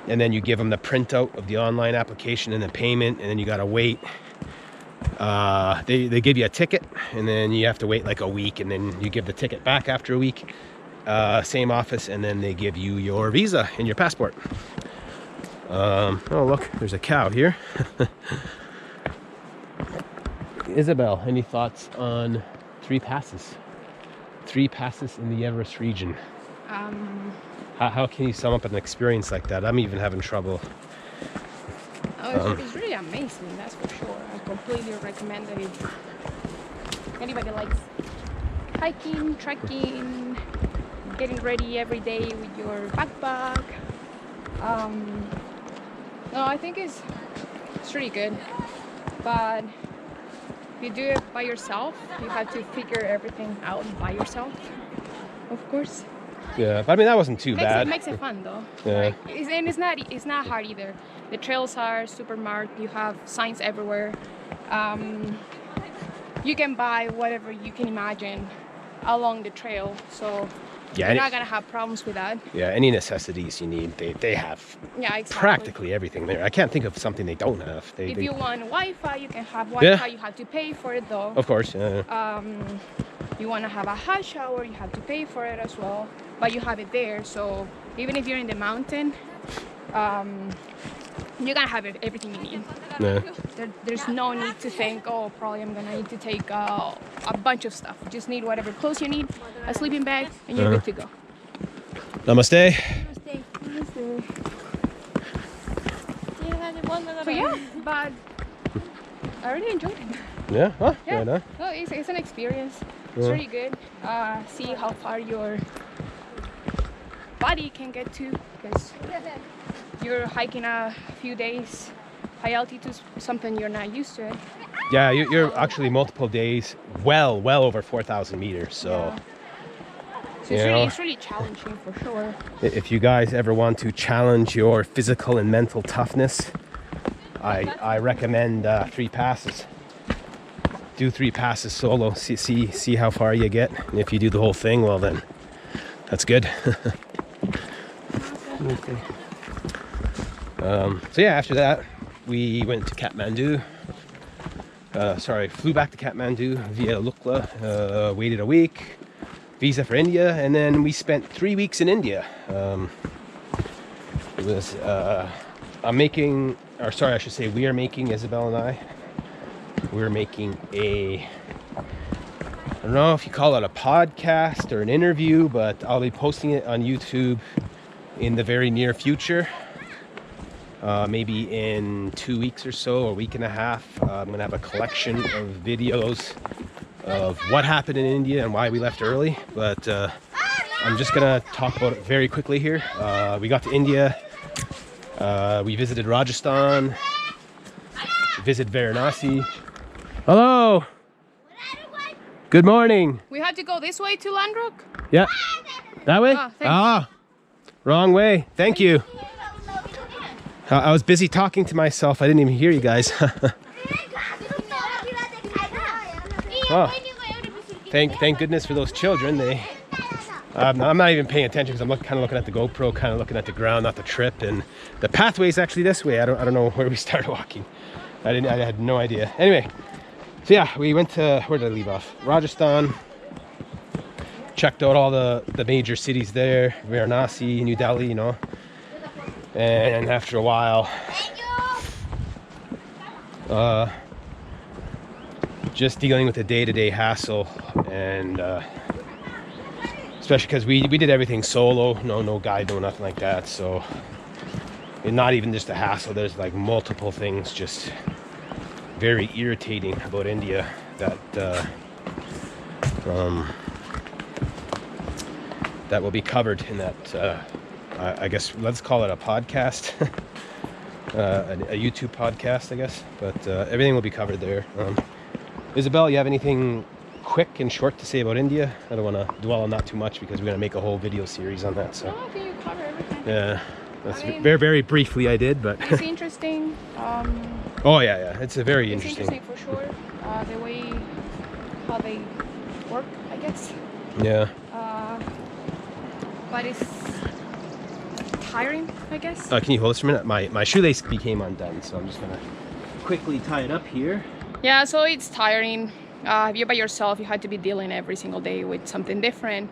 and then you give them the printout of the online application and the payment, and then you gotta wait. They give you a ticket, and then you have to wait like a week, and then you give the ticket back after a week. Same office, and then they give you your visa and your passport. Oh look, there's a cow here. Isabel, any thoughts on 3 passes? 3 passes in the Everest region. How can you sum up an experience like that? I'm even having trouble.
It's really amazing, that's for sure. I completely recommend it if anybody likes hiking, trekking, getting ready every day with your backpack. No, I think it's really good, but if you do it by yourself, you have to figure everything out by yourself, of course.
Yeah, but I mean, that wasn't too bad.
It makes it fun though.
Yeah.
And it's not hard either. The trails are super marked. You have signs everywhere. You can buy whatever you can imagine along the trail, so
yeah,
you're not gonna have problems with that.
Yeah, any necessities you need, they have.
Yeah, exactly.
Practically everything there. I can't think of something they don't have.
If you want Wi-Fi, you can have Wi-Fi. Yeah. You have to pay for it though.
Of course. Yeah.
You want to have a hot shower, you have to pay for it as well. But you have it there, so even if you're in the mountain, you're gonna have everything you need.
Yeah.
There's no need to think, oh, probably I'm gonna need to take a bunch of stuff. You just need whatever clothes you need, a sleeping bag, and you're good to go.
Namaste.
Namaste. So yeah, but I really enjoyed it.
Yeah? Huh?
Yeah.
Right on.
No, it's an experience. It's really good. See how far your body can get to, because you're hiking a few days. High altitude is something you're not used to.
Yeah, you're actually multiple days, well over 4,000 meters. So,
yeah. So it's really challenging for sure.
If you guys ever want to challenge your physical and mental toughness, I recommend 3 passes.
do 3 passes solo. See how far you get. And if you do the whole thing, well then, that's good. Okay. So yeah, after that, we went to Kathmandu. Flew back to Kathmandu via Lukla. Waited a week. Visa for India, and then we spent 3 weeks in India. It was we are making, Isabel and I, we're making I don't know if you call it a podcast or an interview, but I'll be posting it on YouTube in the very near future. Maybe in 2 weeks or so, or a week and a half. I'm gonna have a collection of videos of what happened in India and why we left early, but I'm just gonna talk about it very quickly here. We got to India, we visited Rajasthan, visited Varanasi. Hello! Good morning!
We had to go this way to Ghandruk?
Yeah. That way?
Ah,
Wrong way. Thank you. I was busy talking to myself. I didn't even hear you guys. Oh. Thank goodness for those children. I'm not even paying attention because I'm kind of looking at the GoPro, kind of looking at the ground, not the trip. And the pathway is actually this way. I don't know where we started walking. I had no idea. Anyway, so yeah, we went to, where did I leave off? Rajasthan. Checked out all the major cities there, Varanasi, New Delhi, you know. And after a while, just dealing with the day-to-day hassle, and especially because we did everything solo, no guide, no nothing like that. So, and not even just a hassle. There's like multiple things just very irritating about India that that will be covered in that. I guess let's call it a podcast, a YouTube podcast, I guess. But everything will be covered there. Isabel, you have anything quick and short to say about India? I don't want to dwell on that too much because we're going to make a whole video series on that. So.
No, I think you cover everything.
Yeah, that's very, very briefly I did, but.
It's interesting.
Oh yeah, it's a very interesting.
It's interesting for sure. The way how they work, I guess.
Yeah.
But it's tiring, I guess.
Can you hold this for a minute? My shoelace became undone, so I'm just gonna quickly tie it up here.
Yeah, so it's tiring. If you're by yourself, you have to be dealing every single day with something different,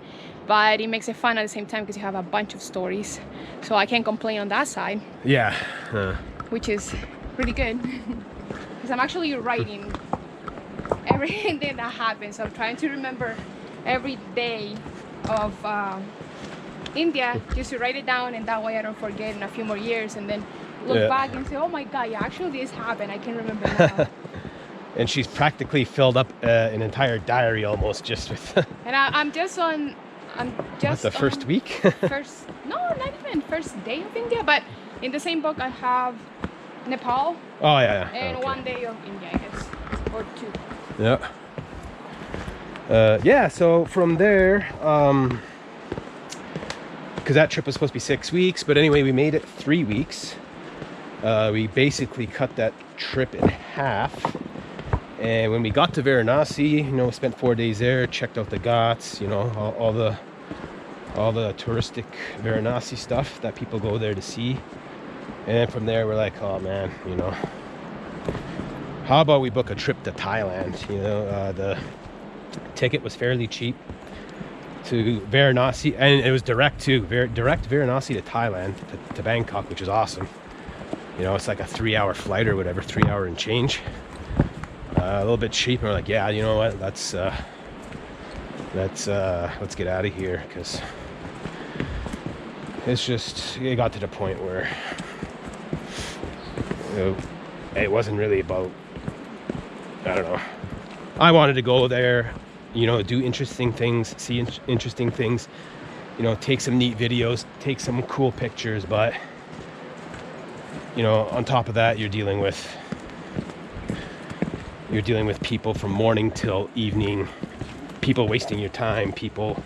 but it makes it fun at the same time because you have a bunch of stories. So I can't complain on that side.
Yeah.
Which is pretty good because I'm actually writing everything that happens. So I'm trying to remember every day of India, just to write it down, and that way I don't forget in a few more years, and then look back and say, oh my god, yeah, actually this happened, I can remember now.
And she's practically filled up an entire diary almost just with
and I'm just on
the first week.
No, not even first day of India, but in the same book I have Nepal.
Oh yeah.
And
okay.
1 day of India, I guess, or 2.
Yeah. So from there, because that trip was supposed to be 6 weeks, but anyway, we made it 3 weeks. We basically cut that trip in half. And when we got to Varanasi, you know, spent 4 days there, checked out the Ghats, you know, all the touristic Varanasi stuff that people go there to see. And then from there, we're like, oh man, you know, how about we book a trip to Thailand? You know, the ticket was fairly cheap to Varanasi, and it was direct Varanasi to Thailand, to Bangkok, which is awesome. You know, it's like a 3-hour flight or whatever, 3 hour and change. A little bit cheap, and we're like, yeah, you know what, let's get out of here, because it got to the point where, you know, it wasn't really about, I don't know, I wanted to go there, you know, do interesting things, see interesting things, you know, take some neat videos, take some cool pictures, but, you know, on top of that, you're dealing with people from morning till evening, people wasting your time, people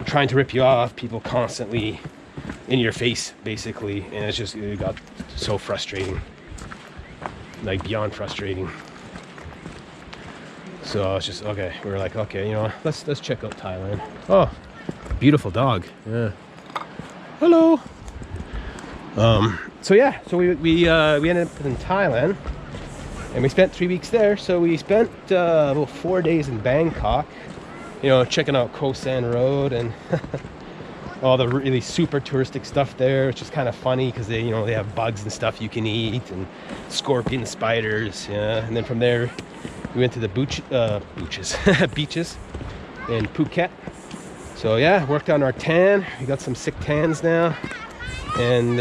trying to rip you off, people constantly in your face, basically, and it got so frustrating, like beyond frustrating. So So it's just okay. We were like, okay, you know, let's check out Thailand. Oh, beautiful dog. Yeah. Hello. So yeah, so we ended up in Thailand, and we spent 3 weeks there. So we spent about 4 days in Bangkok, you know, checking out Koh San Road and all the really super touristic stuff there. It's just kind of funny because they, you know, they have bugs and stuff you can eat and scorpion spiders. Yeah, and then from there we went to the beaches in Phuket. So yeah, worked on our tan. We got some sick tans now, and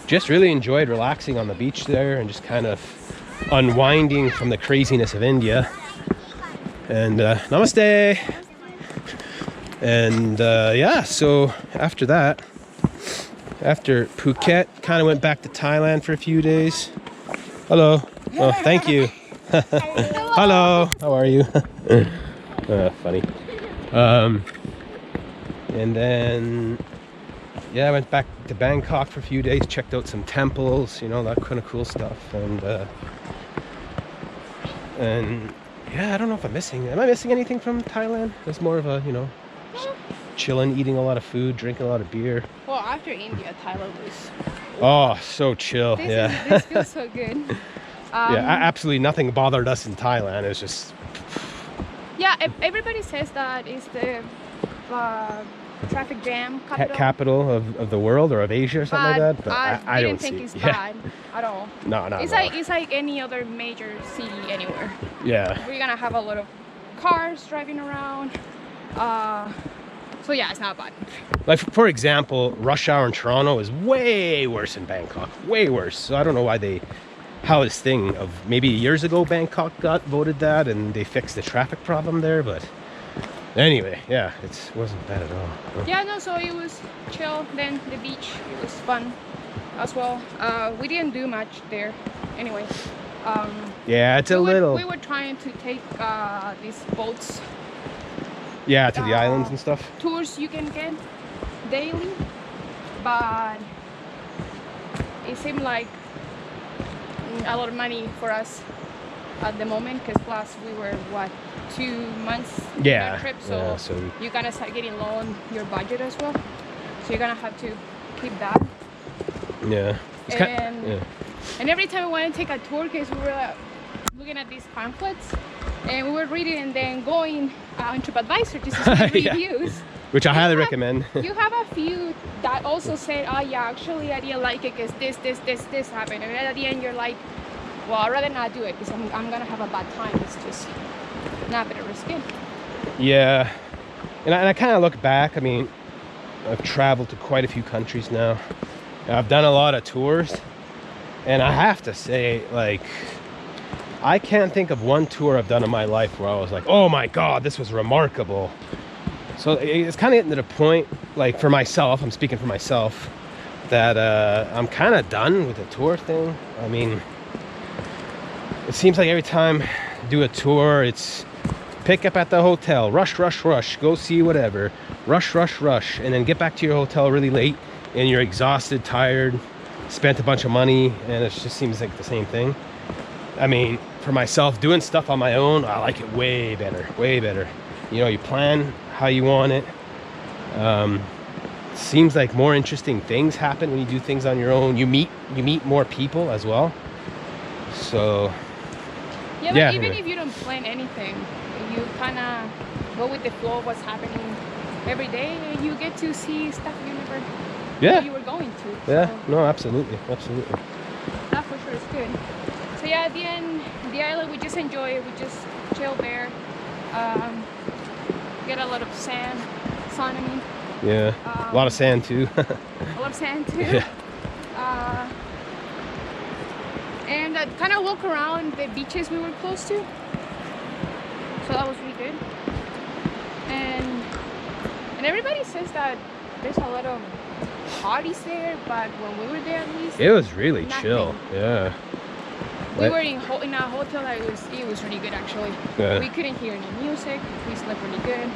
just really enjoyed relaxing on the beach there and just kind of unwinding from the craziness of India. And namaste. And yeah, so after that, after Phuket, kind of went back to Thailand for a few days. Hello. Oh, thank you. Hello. How are you? Funny. And then yeah, I went back to Bangkok for a few days, checked out some temples, you know, that kind of cool stuff. And yeah, I don't know if am I missing anything from Thailand? It's more of a, you know, chilling, eating a lot of food, drinking a lot of beer.
Well, after India, Thailand was...
Oh, so chill.
This feels so good.
Yeah, absolutely nothing bothered us in Thailand. It was just...
Yeah, everybody says that is the traffic jam
capital of the world or of Asia or something like that. But I
didn't
don't
think
see
it's
it.
bad at all.
No,
It's like any other major city anywhere.
Yeah.
We're gonna have a lot of cars driving around. So yeah, it's not bad.
Like for example, rush hour in Toronto is way worse in Bangkok. Way worse. So I don't know why how this thing of maybe years ago Bangkok got voted that and they fixed the traffic problem there, but anyway, yeah, it wasn't bad at all.
Yeah, no, so it was chill. Then the beach, it was fun as well. We didn't do much there anyway.
Yeah, it's
we were trying to take these boats.
Yeah, to the islands and stuff.
Tours you can get daily, but it seemed like a lot of money for us at the moment, because plus we were 2 months in that trip, so you're gonna start getting low on your budget as well, so you're gonna have to keep that.
Yeah.
And every time we want to take a tour, because we were looking at these pamphlets and we were reading and then going on TripAdvisor to see reviews,
which I highly recommend.
You have a few that also said, oh yeah, actually I didn't like it because this happened, and at the end you're like, well, I'd rather not do it because I'm gonna have a bad time. It's just not gonna risk it.
Yeah, and I kind of look back. I mean, I've traveled to quite a few countries now. I've done a lot of tours, and I have to say, like, I can't think of one tour I've done in my life where I was like, oh my god, this was remarkable. So it's kind of getting to the point, like for myself, I'm speaking for myself, that I'm kind of done with the tour thing. I mean, it seems like every time I do a tour, it's pick up at the hotel, rush, go see whatever, rush, and then get back to your hotel really late, and you're exhausted, tired, spent a bunch of money, and it just seems like the same thing. I mean, for myself, doing stuff on my own, I like it way better, way better. You know, you plan how you want it. Seems like more interesting things happen when you do things on your own. You meet more people as well. So
yeah, but even if you don't plan anything, you kind of go with the flow of what's happening every day, and you get to see stuff you never knew you were going to.
Yeah,
so
no, absolutely.
That for sure is good. So yeah, at the end, the island, we just enjoy it. We just chill there. Get a lot of sun on me.
Yeah, a lot of sand too.
A lot of sand too.
Yeah.
And kind of walk around the beaches we were close to. So that was really good. And everybody says that there's a lot of parties there, but when we were there, at least
it was really
nothing.
chill. Yeah.
We were in a hotel that it was really good actually.
Yeah.
We couldn't hear any music. We slept really good.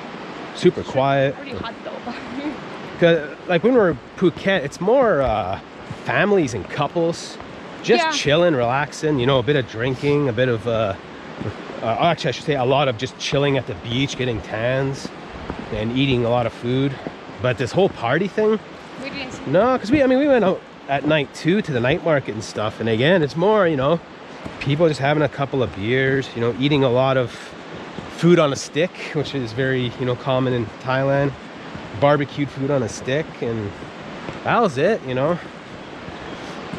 Super quiet.
Pretty hot though.
Cause like when we're in Phuket, it's more families and couples just chilling, relaxing. You know, a bit of drinking, a bit of actually I should say a lot of just chilling at the beach, getting tans and eating a lot of food. But this whole party thing,
We didn't see.
no, because we went out at night too to the night market and stuff, and again it's more, you know, people just having a couple of beers, you know, eating a lot of food on a stick, which is very, you know, common in Thailand. Barbecued food on a stick, and that was it, you know.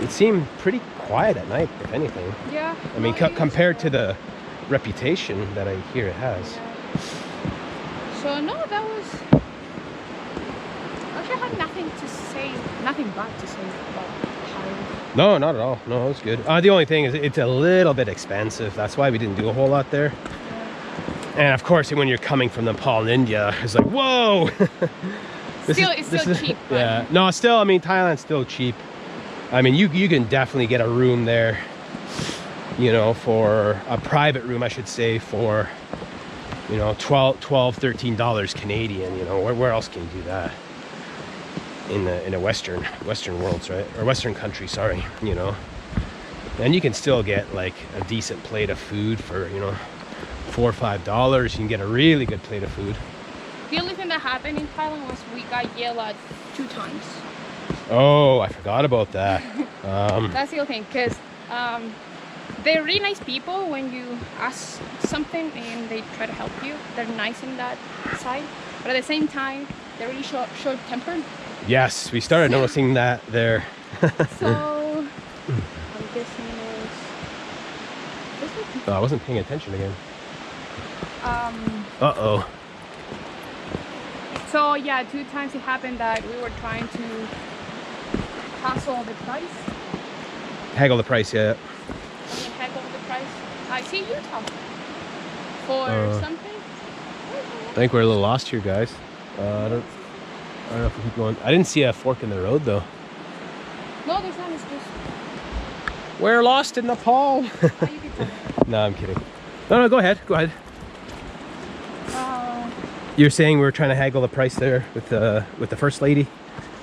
It seemed pretty quiet at night, if anything.
Yeah.
I mean,
no, it is.
compared to the reputation that I hear it has.
So no, that was. Actually, I had nothing to say, nothing bad to say about Thailand.
No, not at all. No, it was good. The only thing is it's a little bit expensive. That's why we didn't do a whole lot there. And of course, when you're coming from Nepal and India, it's like, whoa!
It's still cheap. But
Yeah. No, still, I mean, Thailand's still cheap. I mean, you can definitely get a room there, you know, for a private room, I should say, for, you know, $13 Canadian. You know, where else can you do that? In a Western worlds, right? Or Western country, sorry, you know. And you can still get like a decent plate of food for, you know, $4 or $5. You can get a really good plate of food.
the only thing that happened in Thailand was we got yelled at 2 times.
Oh, I forgot about that.
That's the only thing, because they're really nice people when you ask something and they try to help you. They're nice in that side, but at the same time, they're really short-tempered.
Yes, we started noticing that there.
So I'm guessing
Oh, I wasn't paying attention again.
it's
Uh-oh.
so yeah, 2 times it happened that we were trying to hustle the price.
Haggle the price, yeah.
I mean, heck of the price. I see you talk for something.
I think we're a little lost here, guys. I don't know if we keep going. I didn't see a fork in the road, though.
No, there's not. It's just.
We're lost in Nepal.
You can tell.
No, I'm kidding. No, go ahead. Go ahead.
Uh,
You're saying we were trying to haggle the price there with the first lady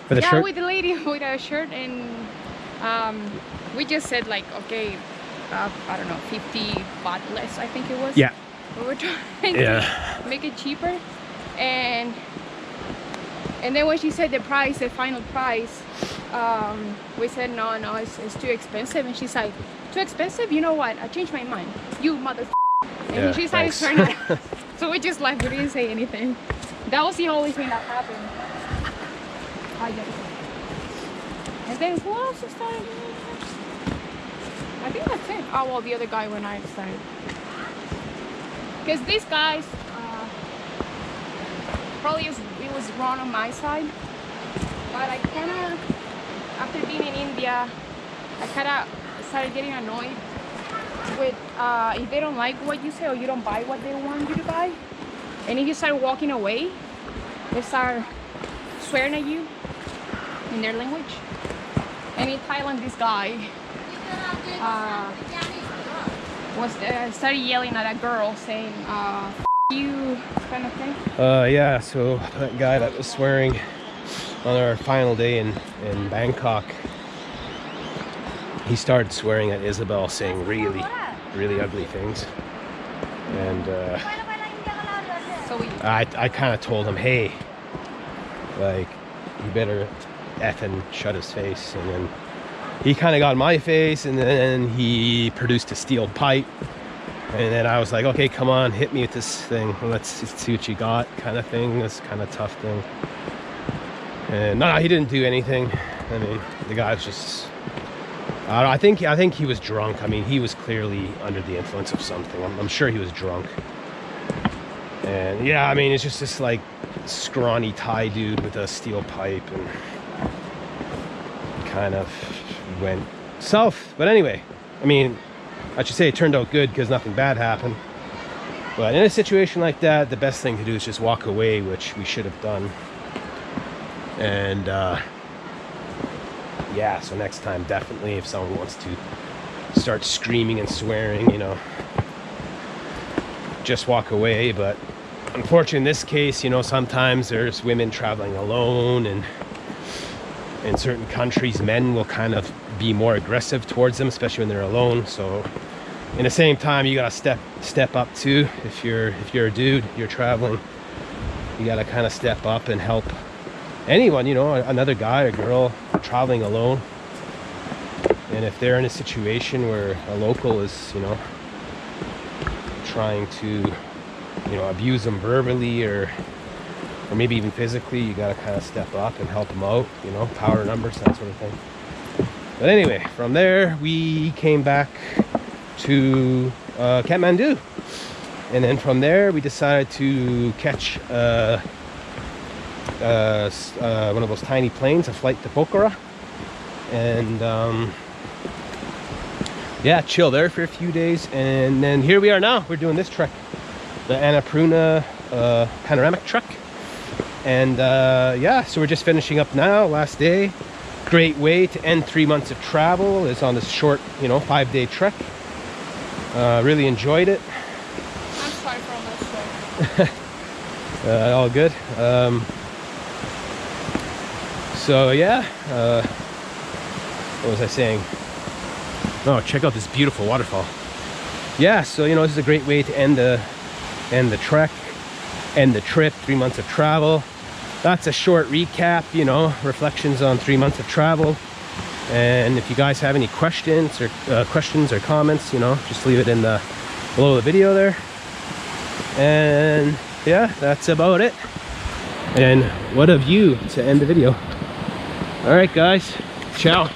for the
yeah,
shirt?
with the lady with a shirt, and we just said like, okay, I don't know, 50 baht less, I think it was.
Yeah.
We were trying to make it cheaper, and then when she said the price, the final price, we said no, it's too expensive, and she's like, too expensive? You know what? I changed my mind. You mother. And
Yeah,
she started
thanks.
swearing at us. So we just left. We didn't say anything. That was the only thing that happened. I guess. And then who else started doing it? I think that's it. Oh well, the other guy when I started. Because these guys, probably it was wrong on my side. But I kind of, after being in India, I kind of started getting annoyed with if they don't like what you say or you don't buy what they want you to buy, and if you start walking away, they start swearing at you in their language. And in Thailand, this guy started yelling at a girl saying F you, kind of thing.
Yeah, so that guy that was swearing on our final day in Bangkok, he started swearing at Isabel, saying really ugly things. And
So we
I kind of told him, hey, like, you better effing shut his face. And then he kind of got in my face, and then he produced a steel pipe. And then I was like, okay, come on, hit me with this thing. Let's see what you got, kind of thing. This kind of tough thing. And no, he didn't do anything. I mean, the guy was just, I think he was drunk. I mean, he was clearly under the influence of something. I'm sure he was drunk. And yeah, I mean, it's just this like scrawny Thai dude with a steel pipe, and kind of went south. But anyway, I mean, I should say it turned out good because nothing bad happened. But in a situation like that, the best thing to do is just walk away, which we should have done. And yeah, so next time, definitely, if someone wants to start screaming and swearing, you know, just walk away. But unfortunately, in this case, you know, sometimes there's women traveling alone, and in certain countries, men will kind of be more aggressive towards them, especially when they're alone. So in the same time, you gotta step up too. If you're a dude, you're traveling, you gotta kind of step up and help anyone, you know, another guy or girl traveling alone. And if they're in a situation where a local is, you know, trying to, you know, abuse them verbally or maybe even physically, you gotta kind of step up and help them out, you know, power numbers, that sort of thing. But anyway, from there we came back to Kathmandu, and then from there we decided to catch one of those tiny planes, a flight to Pokhara, and yeah, chill there for a few days. And then here we are now. We're doing this trek, the Annapurna Panorama Trek. And yeah, so we're just finishing up now, last day. Great way to end 3 months of travel is on this short, you know, 5-day trek. Really enjoyed it.
I'm sorry for all my sweat.
All good. So yeah, what was I saying? Oh, check out this beautiful waterfall. Yeah, so you know, this is a great way to end the trek, end the trip, 3 months of travel. That's a short recap, you know, reflections on 3 months of travel. And if you guys have any questions or comments, you know, just leave it in the below the video there. And yeah, that's about it. And what a view to end the video. All right, guys, ciao.